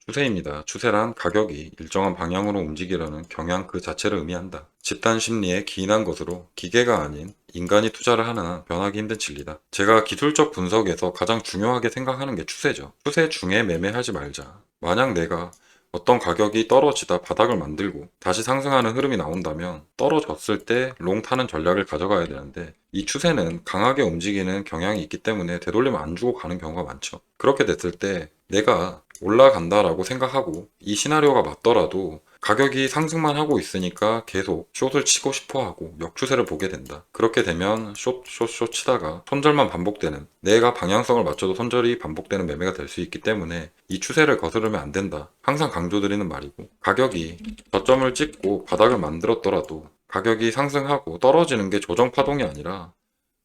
추세입니다. 추세란 가격이 일정한 방향으로 움직이려는 경향 그 자체를 의미한다. 집단 심리에 기인한 것으로 기계가 아닌 인간이 투자를 하는 한 변하기 힘든 진리다. 제가 기술적 분석에서 가장 중요하게 생각하는 게 추세죠. 추세 중에 매매하지 말자. 만약 내가 어떤 가격이 떨어지다 바닥을 만들고 다시 상승하는 흐름이 나온다면 떨어졌을 때 롱 타는 전략을 가져가야 되는데, 이 추세는 강하게 움직이는 경향이 있기 때문에 되돌림 안 주고 가는 경우가 많죠. 그렇게 됐을 때 내가 올라간다라고 생각하고 이 시나리오가 맞더라도 가격이 상승만 하고 있으니까 계속 숏을 치고 싶어 하고 역추세를 보게 된다. 그렇게 되면 숏 치다가 손절만 반복되는, 내가 방향성을 맞춰도 손절이 반복되는 매매가 될 수 있기 때문에 이 추세를 거스르면 안 된다. 항상 강조드리는 말이고, 가격이 저점을 찍고 바닥을 만들었더라도 가격이 상승하고 떨어지는 게 조정 파동이 아니라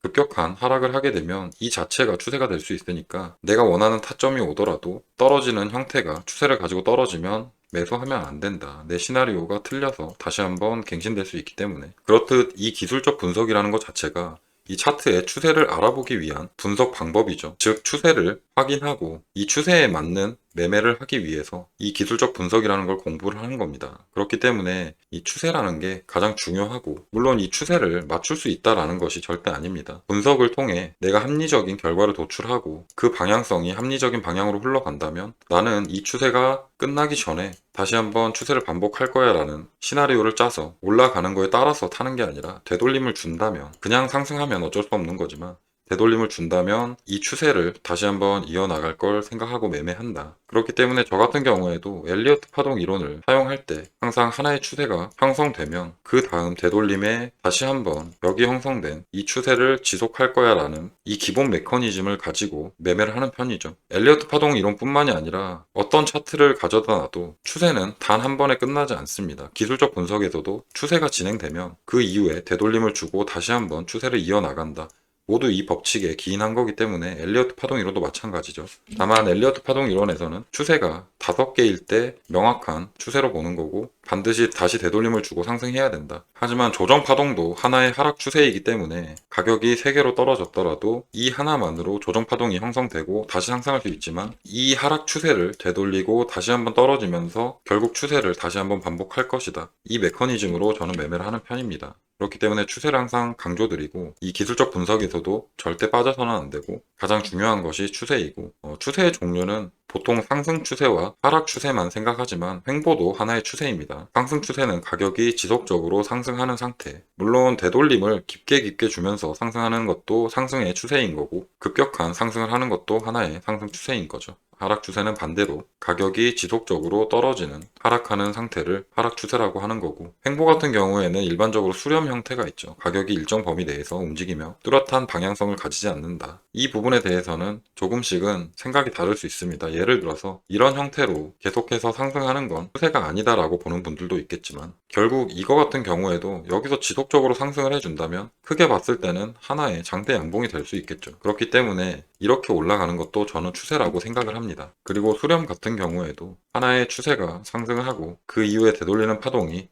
급격한 하락을 하게 되면 이 자체가 추세가 될 수 있으니까, 내가 원하는 타점이 오더라도 떨어지는 형태가 추세를 가지고 떨어지면 매수하면 안 된다. 내 시나리오가 틀려서 다시 한번 갱신될 수 있기 때문에. 그렇듯 이 기술적 분석이라는 것 자체가 이 차트의 추세를 알아보기 위한 분석 방법이죠. 즉, 추세를 확인하고 이 추세에 맞는 매매를 하기 위해서 이 기술적 분석이라는 걸 공부를 하는 겁니다. 그렇기 때문에 이 추세라는 게 가장 중요하고, 물론 이 추세를 맞출 수 있다라는 것이 절대 아닙니다. 분석을 통해 내가 합리적인 결과를 도출하고 그 방향성이 합리적인 방향으로 흘러간다면 나는 이 추세가 끝나기 전에 다시 한번 추세를 반복할 거야 라는 시나리오를 짜서 올라가는 거에 따라서 타는 게 아니라, 되돌림을 준다면, 그냥 상승하면 어쩔 수 없는 거지만 되돌림을 준다면 이 추세를 다시 한번 이어나갈 걸 생각하고 매매한다. 그렇기 때문에 저 같은 경우에도 엘리어트 파동 이론을 사용할 때 항상 하나의 추세가 형성되면 그 다음 되돌림에 다시 한번 여기 형성된 이 추세를 지속할 거야 라는 이 기본 메커니즘을 가지고 매매를 하는 편이죠. 엘리어트 파동 이론뿐만이 아니라 어떤 차트를 가져다 놔도 추세는 단 한 번에 끝나지 않습니다. 기술적 분석에서도 추세가 진행되면 그 이후에 되돌림을 주고 다시 한번 추세를 이어나간다. 모두 이 법칙에 기인한 거기 때문에 엘리어트 파동 이론도 마찬가지죠. 다만 엘리어트 파동 이론에서는 추세가 5개일 때 명확한 추세로 보는 거고, 반드시 다시 되돌림을 주고 상승해야 된다. 하지만 조정 파동도 하나의 하락 추세이기 때문에 가격이 3개로 떨어졌더라도 이 하나만으로 조정 파동이 형성되고 다시 상승할 수 있지만, 이 하락 추세를 되돌리고 다시 한번 떨어지면서 결국 추세를 다시 한번 반복할 것이다. 이 메커니즘으로 저는 매매를 하는 편입니다. 그렇기 때문에 추세를 항상 강조드리고, 이 기술적 분석에서도 절대 빠져서는 안 되고 가장 중요한 것이 추세이고, 추세의 종류는 보통 상승 추세와 하락 추세만 생각하지만 횡보도 하나의 추세입니다. 상승 추세는 가격이 지속적으로 상승하는 상태, 물론 되돌림을 깊게 주면서 상승하는 것도 상승의 추세인 거고, 급격한 상승을 하는 것도 하나의 상승 추세인 거죠. 하락 추세는 반대로 가격이 지속적으로 떨어지는 하락하는 상태를 하락 추세라고 하는 거고, 횡보 같은 경우에는 일반적으로 수렴 형태가 있죠. 가격이 일정 범위 내에서 움직이며 뚜렷한 방향성을 가지지 않는다. 이 부분에 대해서는 조금씩은 생각이 다를 수 있습니다. 예를 들어서 이런 형태로 계속해서 상승하는 건 추세가 아니다라고 보는 분들도 있겠지만, 결국 이거 같은 경우에도 여기서 지속적으로 상승을 해준다면 크게 봤을 때는 하나의 장대 양봉이 될 수 있겠죠. 그렇기 때문에 이렇게 올라가는 것도 저는 추세라고 생각을 합니다. 그리고 수렴 같은 경우에도 하나의 추세가 상승을 하고 그 이후에 되돌리는 파동이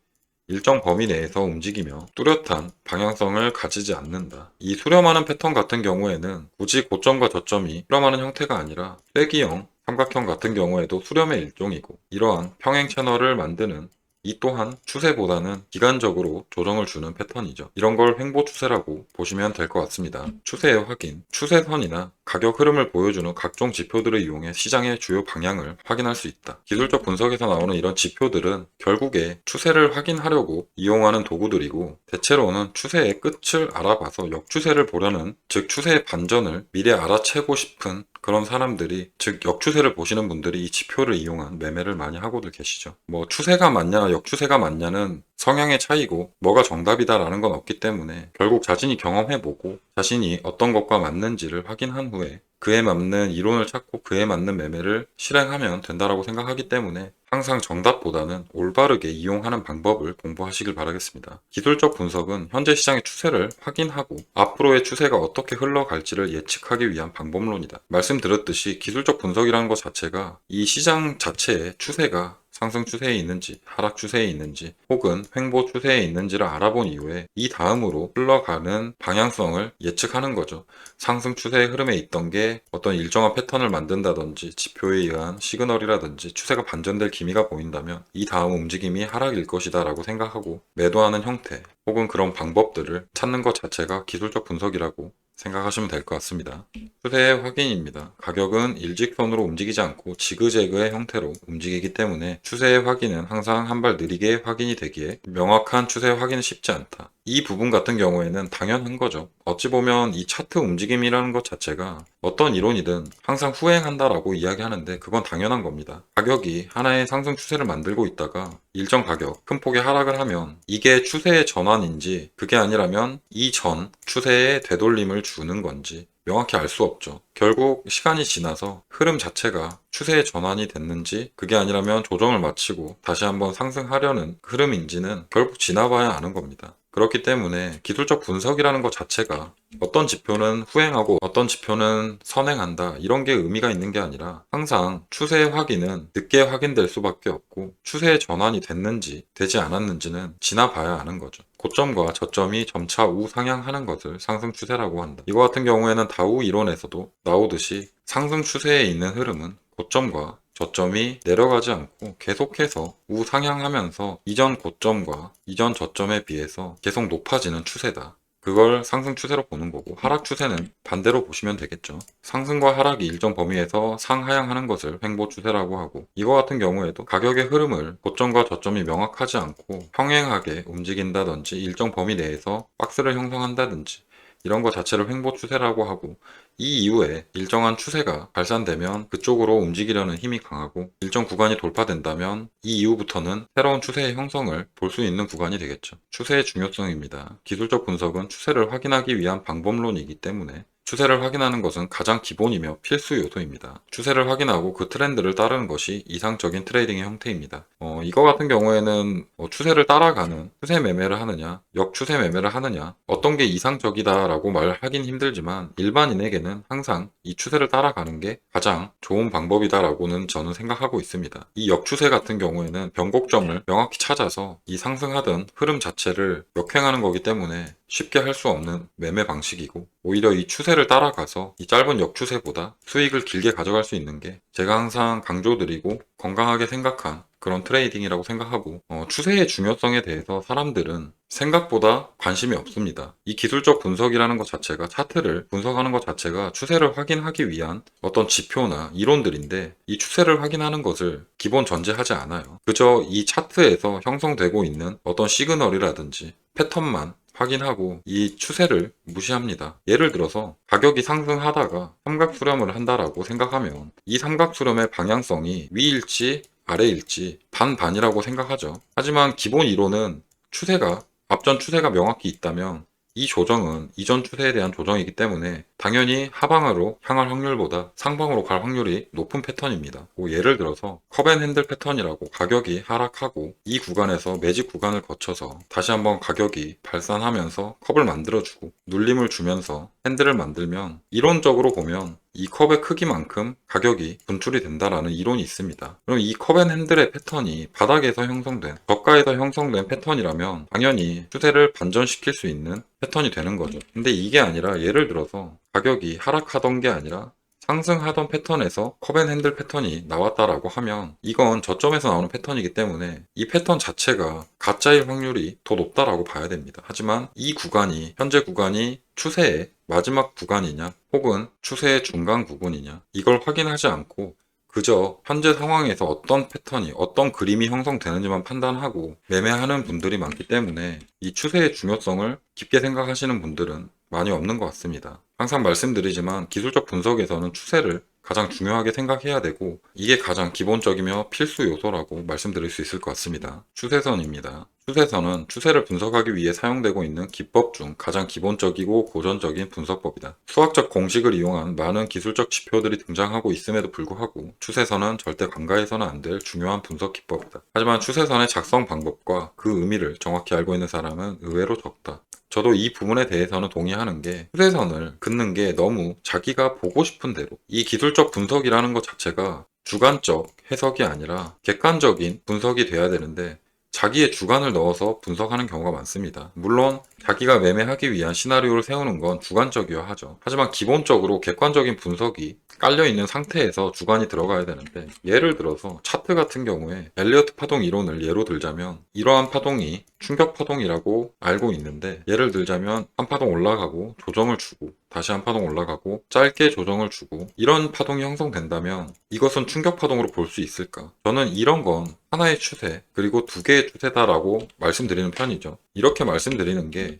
일정 범위 내에서 움직이며 뚜렷한 방향성을 가지지 않는다. 이 수렴하는 패턴 같은 경우에는 굳이 고점과 저점이 수렴하는 형태가 아니라 쐐기형, 삼각형 같은 경우에도 수렴의 일종이고, 이러한 평행 채널을 만드는 이 또한 추세보다는 기간적으로 조정을 주는 패턴이죠. 이런 걸 횡보 추세라고 보시면 될 것 같습니다. 추세의 확인, 추세선이나 가격 흐름을 보여주는 각종 지표들을 이용해 시장의 주요 방향을 확인할 수 있다. 기술적 분석에서 나오는 이런 지표들은 결국에 추세를 확인하려고 이용하는 도구들이고, 대체로는 추세의 끝을 알아봐서 역추세를 보려는, 즉 추세의 반전을 미리 알아채고 싶은 그런 사람들이, 즉 역추세를 보시는 분들이 이 지표를 이용한 매매를 많이 하고들 계시죠. 뭐 추세가 맞냐 역추세가 맞냐는 성향의 차이고 뭐가 정답이다라는 건 없기 때문에, 결국 자신이 경험해보고 자신이 어떤 것과 맞는지를 확인한 후에 그에 맞는 이론을 찾고 그에 맞는 매매를 실행하면 된다라고 생각하기 때문에, 항상 정답보다는 올바르게 이용하는 방법을 공부하시길 바라겠습니다. 기술적 분석은 현재 시장의 추세를 확인하고 앞으로의 추세가 어떻게 흘러갈지를 예측하기 위한 방법론이다. 말씀드렸듯이 기술적 분석이라는 것 자체가 이 시장 자체의 추세가 상승 추세에 있는지 하락 추세에 있는지 혹은 횡보 추세에 있는지를 알아본 이후에 이 다음으로 흘러가는 방향성을 예측하는 거죠. 상승 추세의 흐름에 있던 게 어떤 일정한 패턴을 만든다든지 지표에 의한 시그널이라든지 추세가 반전될 기미가 보인다면 이 다음 움직임이 하락일 것이다 라고 생각하고 매도하는 형태 혹은 그런 방법들을 찾는 것 자체가 기술적 분석이라고 생각하시면 될 것 같습니다. 추세의 확인입니다. 가격은 일직선으로 움직이지 않고 지그재그의 형태로 움직이기 때문에 추세의 확인은 항상 한 발 느리게 확인이 되기에 명확한 추세의 확인은 쉽지 않다. 이 부분 같은 경우에는 당연한 거죠. 어찌 보면 이 차트 움직임이라는 것 자체가 어떤 이론이든 항상 후행한다라고 이야기하는데 그건 당연한 겁니다. 가격이 하나의 상승 추세를 만들고 있다가 일정 가격, 큰 폭의 하락을 하면 이게 추세의 전환인지 그게 아니라면 이전 추세의 되돌림을 주는 건지 명확히 알 수 없죠. 결국 시간이 지나서 흐름 자체가 추세의 전환이 됐는지 그게 아니라면 조정을 마치고 다시 한번 상승하려는 흐름인지는 결국 지나봐야 아는 겁니다. 그렇기 때문에 기술적 분석이라는 것 자체가 어떤 지표는 후행하고 어떤 지표는 선행한다 이런 게 의미가 있는 게 아니라 항상 추세의 확인은 늦게 확인될 수밖에 없고 추세의 전환이 됐는지 되지 않았는지는 지나봐야 아는 거죠. 고점과 저점이 점차 우상향하는 것을 상승 추세라고 한다. 이거 같은 경우에는 다우 이론에서도 나오듯이 상승 추세에 있는 흐름은 고점과 저점이 내려가지 않고 계속해서 우상향하면서 이전 고점과 이전 저점에 비해서 계속 높아지는 추세다. 그걸 상승 추세로 보는 거고 하락 추세는 반대로 보시면 되겠죠. 상승과 하락이 일정 범위에서 상하향하는 것을 횡보 추세라고 하고 이거 같은 경우에도 가격의 흐름을 고점과 저점이 명확하지 않고 평행하게 움직인다든지 일정 범위 내에서 박스를 형성한다든지 이런 것 자체를 횡보 추세라고 하고 이 이후에 일정한 추세가 발산되면 그쪽으로 움직이려는 힘이 강하고 일정 구간이 돌파된다면 이 이후부터는 새로운 추세의 형성을 볼 수 있는 구간이 되겠죠. 추세의 중요성입니다. 기술적 분석은 추세를 확인하기 위한 방법론이기 때문에 추세를 확인하는 것은 가장 기본이며 필수 요소입니다. 추세를 확인하고 그 트렌드를 따르는 것이 이상적인 트레이딩의 형태입니다. 이거 같은 경우에는 추세를 따라가는 추세 매매를 하느냐, 역추세 매매를 하느냐, 어떤 게 이상적이다라고 말하긴 힘들지만 일반인에게는 항상 이 추세를 따라가는 게 가장 좋은 방법이다라고는 저는 생각하고 있습니다. 이 역추세 같은 경우에는 변곡점을 명확히 찾아서 이 상승하던 흐름 자체를 역행하는 거기 때문에 쉽게 할 수 없는 매매 방식이고 오히려 이 추세를 따라가서 이 짧은 역추세보다 수익을 길게 가져갈 수 있는 게 제가 항상 강조드리고 건강하게 생각한 그런 트레이딩이라고 생각하고 추세의 중요성에 대해서 사람들은 생각보다 관심이 없습니다. 이 기술적 분석이라는 것 자체가 차트를 분석하는 것 자체가 추세를 확인하기 위한 어떤 지표나 이론들인데 이 추세를 확인하는 것을 기본 전제하지 않아요. 그저 이 차트에서 형성되고 있는 어떤 시그널이라든지 패턴만 확인하고 이 추세를 무시합니다. 예를 들어서 가격이 상승하다가 삼각수렴을 한다라고 생각하면 이 삼각수렴의 방향성이 위일지 아래일지 반반이라고 생각하죠. 하지만 기본 이론은 추세가 앞전 추세가 명확히 있다면 이 조정은 이전 추세에 대한 조정이기 때문에 당연히 하방으로 향할 확률보다 상방으로 갈 확률이 높은 패턴입니다. 예를 들어서 컵앤핸들 패턴이라고 가격이 하락하고 이 구간에서 매집 구간을 거쳐서 다시 한번 가격이 발산하면서 컵을 만들어주고 눌림을 주면서 핸들을 만들면 이론적으로 보면 이 컵의 크기만큼 가격이 분출이 된다라는 이론이 있습니다. 그럼 이 컵앤핸들의 패턴이 바닥에서 형성된 저가에서 형성된 패턴이라면 당연히 추세를 반전시킬 수 있는 패턴이 되는 거죠. 근데 이게 아니라 예를 들어서 가격이 하락하던 게 아니라 상승하던 패턴에서 컵앤핸들 패턴이 나왔다라고 하면 이건 저점에서 나오는 패턴이기 때문에 이 패턴 자체가 가짜일 확률이 더 높다라고 봐야 됩니다. 하지만 이 구간이 현재 구간이 추세의 마지막 구간이냐 혹은 추세의 중간 구간이냐 이걸 확인하지 않고 그저 현재 상황에서 어떤 패턴이 어떤 그림이 형성되는지만 판단하고 매매하는 분들이 많기 때문에 이 추세의 중요성을 깊게 생각하시는 분들은 많이 없는 것 같습니다. 항상 말씀드리지만 기술적 분석에서는 추세를 가장 중요하게 생각해야 되고 이게 가장 기본적이며 필수 요소라고 말씀드릴 수 있을 것 같습니다. 추세선입니다. 추세선은 추세를 분석하기 위해 사용되고 있는 기법 중 가장 기본적이고 고전적인 분석법이다. 수학적 공식을 이용한 많은 기술적 지표들이 등장하고 있음에도 불구하고 추세선은 절대 간과해서는 안 될 중요한 분석 기법이다. 하지만 추세선의 작성 방법과 그 의미를 정확히 알고 있는 사람은 의외로 적다. 저도 이 부분에 대해서는 동의하는 게 추세선을 긋는 게 너무 자기가 보고 싶은 대로 이 기술적 분석이라는 것 자체가 주관적 해석이 아니라 객관적인 분석이 돼야 되는데 자기의 주관을 넣어서 분석하는 경우가 많습니다. 물론 자기가 매매하기 위한 시나리오를 세우는 건 주관적이어야 하죠. 하지만 기본적으로 객관적인 분석이 깔려있는 상태에서 주관이 들어가야 되는데, 예를 들어서 차트 같은 경우에 엘리어트 파동 이론을 예로 들자면 이러한 파동이 충격 파동이라고 알고 있는데, 예를 들자면 한 파동 올라가고 조정을 주고 다시 한 파동 올라가고 짧게 조정을 주고 이런 파동이 형성된다면 이것은 충격 파동으로 볼 수 있을까? 저는 이런 건 하나의 추세 그리고 두 개의 추세다라고 말씀드리는 편이죠. 이렇게 말씀드리는 게,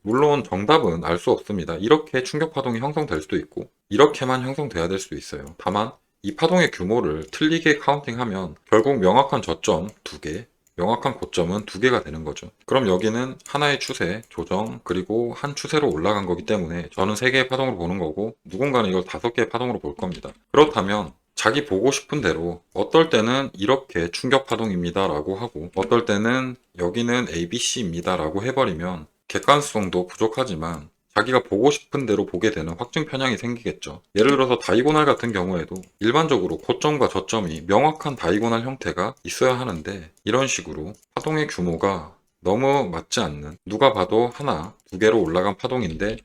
물론 정답은 알 수 없습니다. 이렇게 충격 파동이 형성될 수도 있고 이렇게만 형성돼야 될 수도 있어요. 다만 이 파동의 규모를 틀리게 카운팅하면 결국 명확한 저점 두 개, 명확한 고점은 두 개가 되는 거죠. 그럼 여기는 하나의 추세, 조정, 그리고 한 추세로 올라간 거기 때문에 저는 세 개의 파동으로 보는 거고, 누군가는 이걸 다섯 개의 파동으로 볼 겁니다. 그렇다면 자기 보고 싶은 대로 어떨 때는 이렇게 충격 파동입니다 라고 하고 어떨 때는 여기는 ABC입니다 라고 해버리면 객관성도 부족하지만 자기가 보고 싶은 대로 보게 되는 확증 편향이 생기겠죠. 예를 들어서 다이고날 같은 경우에도 일반적으로 고점과 저점이 명확한 다이고날 형태가 있어야 하는데, 이런 식으로 파동의 규모가 너무 맞지 않는, 누가 봐도 하나, 두 개로 올라간 파동인데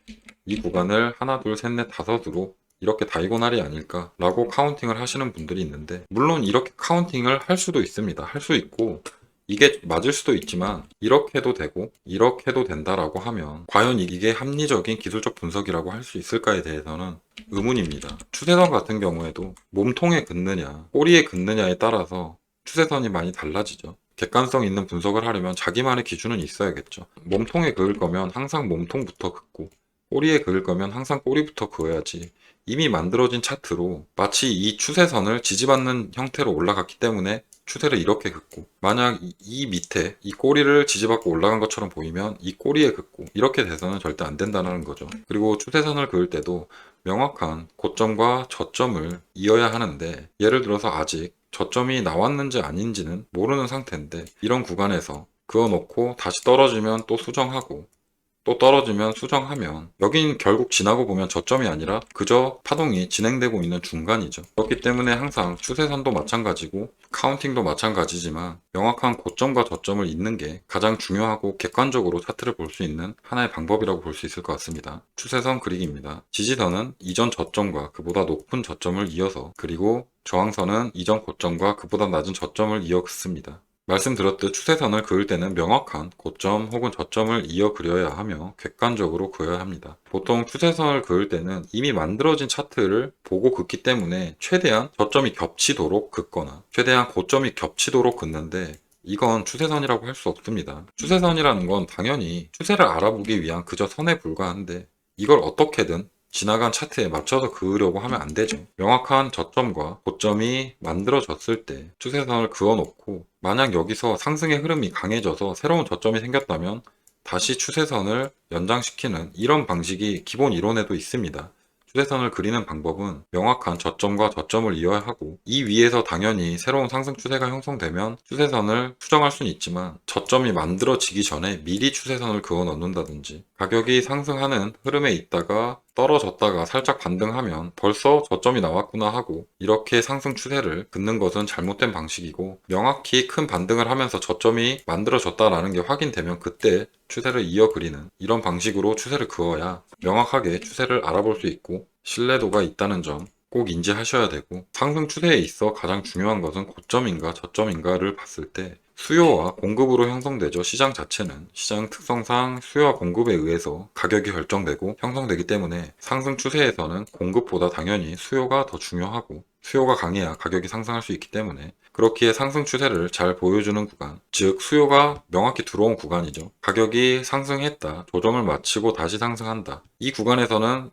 이 구간을 하나, 둘, 셋, 넷, 다섯으로 이렇게 다이고날이 아닐까라고 카운팅을 하시는 분들이 있는데, 물론 이렇게 카운팅을 할 수도 있습니다. 할 수 있고 이게 맞을 수도 있지만 이렇게 해도 되고 이렇게 해도 된다라고 하면 과연 이게 합리적인 기술적 분석이라고 할 수 있을까에 대해서는 의문입니다. 추세선 같은 경우에도 몸통에 긋느냐 꼬리에 긋느냐에 따라서 추세선이 많이 달라지죠. 객관성 있는 분석을 하려면 자기만의 기준은 있어야겠죠. 몸통에 그을 거면 항상 몸통부터 긋고 꼬리에 그을 거면 항상 꼬리부터 그어야지, 이미 만들어진 차트로 마치 이 추세선을 지지받는 형태로 올라갔기 때문에 추세를 이렇게 긋고, 만약 이 밑에 이 꼬리를 지지받고 올라간 것처럼 보이면 이 꼬리에 긋고, 이렇게 돼서는 절대 안 된다는 거죠. 그리고 추세선을 그을 때도 명확한 고점과 저점을 이어야 하는데, 예를 들어서 아직 저점이 나왔는지 아닌지는 모르는 상태인데 이런 구간에서 그어놓고 다시 떨어지면 또 수정하고 또 떨어지면 수정하면 여긴 결국 지나고 보면 저점이 아니라 그저 파동이 진행되고 있는 중간이죠. 그렇기 때문에 항상 추세선도 마찬가지고 카운팅도 마찬가지지만 명확한 고점과 저점을 잇는 게 가장 중요하고 객관적으로 차트를 볼 수 있는 하나의 방법이라고 볼 수 있을 것 같습니다. 추세선 그리기입니다. 지지선은 이전 저점과 그보다 높은 저점을 이어서, 그리고 저항선은 이전 고점과 그보다 낮은 저점을 이어 긋습니다. 말씀드렸듯 추세선을 그을 때는 명확한 고점 혹은 저점을 이어 그려야 하며 객관적으로 그어야 합니다. 보통 추세선을 그을 때는 이미 만들어진 차트를 보고 긋기 때문에 최대한 저점이 겹치도록 긋거나 최대한 고점이 겹치도록 긋는데, 이건 추세선이라고 할 수 없습니다. 추세선이라는 건 당연히 추세를 알아보기 위한 그저 선에 불과한데, 이걸 어떻게든 지나간 차트에 맞춰서 그으려고 하면 안 되죠. 명확한 저점과 고점이 만들어졌을 때 추세선을 그어놓고, 만약 여기서 상승의 흐름이 강해져서 새로운 저점이 생겼다면 다시 추세선을 연장시키는 이런 방식이 기본 이론에도 있습니다. 추세선을 그리는 방법은 명확한 저점과 저점을 이어야 하고, 이 위에서 당연히 새로운 상승 추세가 형성되면 추세선을 수정할 수는 있지만 저점이 만들어지기 전에 미리 추세선을 그어 넣는다든지, 가격이 상승하는 흐름에 있다가 떨어졌다가 살짝 반등하면 벌써 저점이 나왔구나 하고 이렇게 상승 추세를 긋는 것은 잘못된 방식이고, 명확히 큰 반등을 하면서 저점이 만들어졌다라는 게 확인되면 그때 추세를 이어 그리는 이런 방식으로 추세를 그어야 명확하게 추세를 알아볼 수 있고 신뢰도가 있다는 점 꼭 인지하셔야 되고, 상승 추세에 있어 가장 중요한 것은 고점인가 저점인가를 봤을 때 수요와 공급으로 형성되죠. 시장 자체는 시장 특성상 수요와 공급에 의해서 가격이 결정되고 형성되기 때문에 상승 추세에서는 공급보다 당연히 수요가 더 중요하고, 수요가 강해야 가격이 상승할 수 있기 때문에 그렇기에 상승 추세를 잘 보여주는 구간, 즉 수요가 명확히 들어온 구간이죠. 가격이 상승했다, 조정을 마치고 다시 상승한다, 이 구간에서는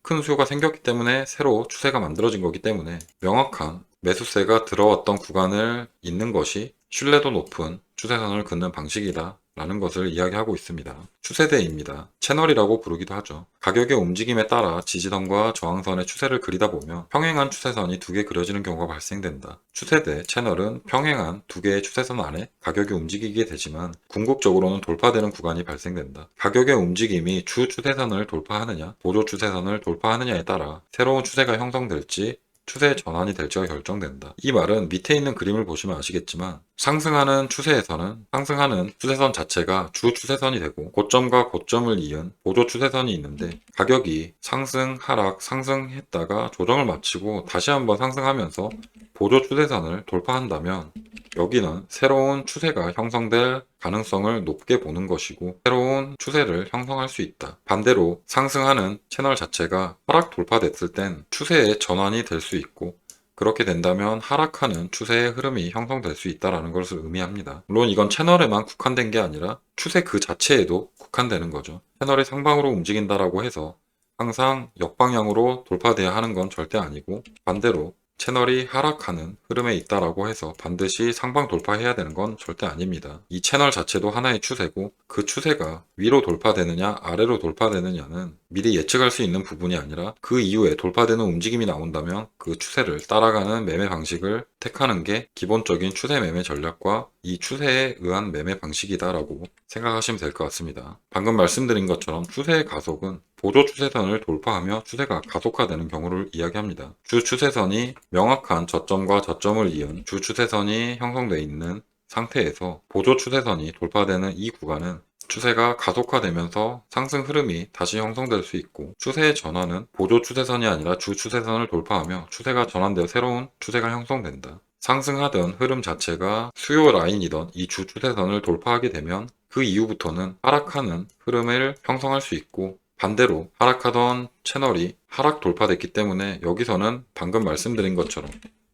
큰 수요가 생겼기 때문에 새로 추세가 만들어진 거기 때문에 명확한 매수세가 들어왔던 구간을 잇는 것이 신뢰도 높은 추세선을 긋는 방식이다 라는 것을 이야기하고 있습니다. 추세대입니다. 채널이라고 부르기도 하죠. 가격의 움직임에 따라 지지선과 저항선의 추세를 그리다 보면 평행한 추세선이 두 개 그려지는 경우가 발생된다. 추세대, 채널은 평행한 두 개의 추세선 안에 가격이 움직이게 되지만 궁극적으로는 돌파되는 구간이 발생된다. 가격의 움직임이 주 추세선을 돌파하느냐, 보조 추세선을 돌파하느냐에 따라 새로운 추세가 형성될지 추세 전환이 될지가 결정된다. 이 말은 밑에 있는 그림을 보시면 아시겠지만 상승하는 추세에서는 상승하는 추세선 자체가 주 추세선이 되고 고점과 고점을 이은 보조 추세선이 있는데 가격이 상승, 하락, 상승했다가 조정을 마치고 다시 한번 상승하면서 보조 추세선을 돌파한다면 여기는 새로운 추세가 형성될 가능성을 높게 보는 것이고 새로운 추세를 형성할 수 있다. 반대로 상승하는 채널 자체가 하락 돌파됐을 땐 추세의 전환이 될 수 있고 그렇게 된다면 하락하는 추세의 흐름이 형성될 수 있다는 것을 의미합니다. 물론 이건 채널에만 국한된 게 아니라 추세 그 자체에도 국한되는 거죠. 채널이 상방으로 움직인다라고 해서 항상 역방향으로 돌파돼야 하는 건 절대 아니고 반대로 채널이 하락하는 흐름에 있다라고 해서 반드시 상방 돌파해야 되는 건 절대 아닙니다. 이 채널 자체도 하나의 추세고 그 추세가 위로 돌파되느냐 아래로 돌파되느냐는 미리 예측할 수 있는 부분이 아니라 그 이후에 돌파되는 움직임이 나온다면 그 추세를 따라가는 매매 방식을 택하는 게 기본적인 추세 매매 전략과 이 추세에 의한 매매 방식이다라고 생각하시면 될 것 같습니다. 방금 말씀드린 것처럼 추세의 가속은 보조 추세선을 돌파하며 추세가 가속화되는 경우를 이야기합니다. 주 추세선이 명확한 저점과 저점을 이은 주 추세선이 형성되어 있는 상태에서 보조 추세선이 돌파되는 이 구간은 추세가 가속화되면서 상승 흐름이 다시 형성될 수 있고 추세의 전환은 보조 추세선이 아니라 주 추세선을 돌파하며 추세가 전환되어 새로운 추세가 형성된다. 상승하던 흐름 자체가 수요 라인이던 이 주 추세선을 돌파하게 되면 그 이후부터는 하락하는 흐름을 형성할 수 있고 반대로 하락하던 채널이 하락 돌파됐기 때문에 여기서는 방금 말씀드린 것처럼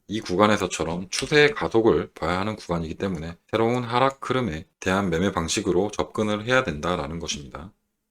이 구간에서처럼 추세의 가속을 봐야 하는 구간이기 때문에 새로운 하락 흐름에 대한 매매 방식으로 접근을 해야 된다라는 것입니다.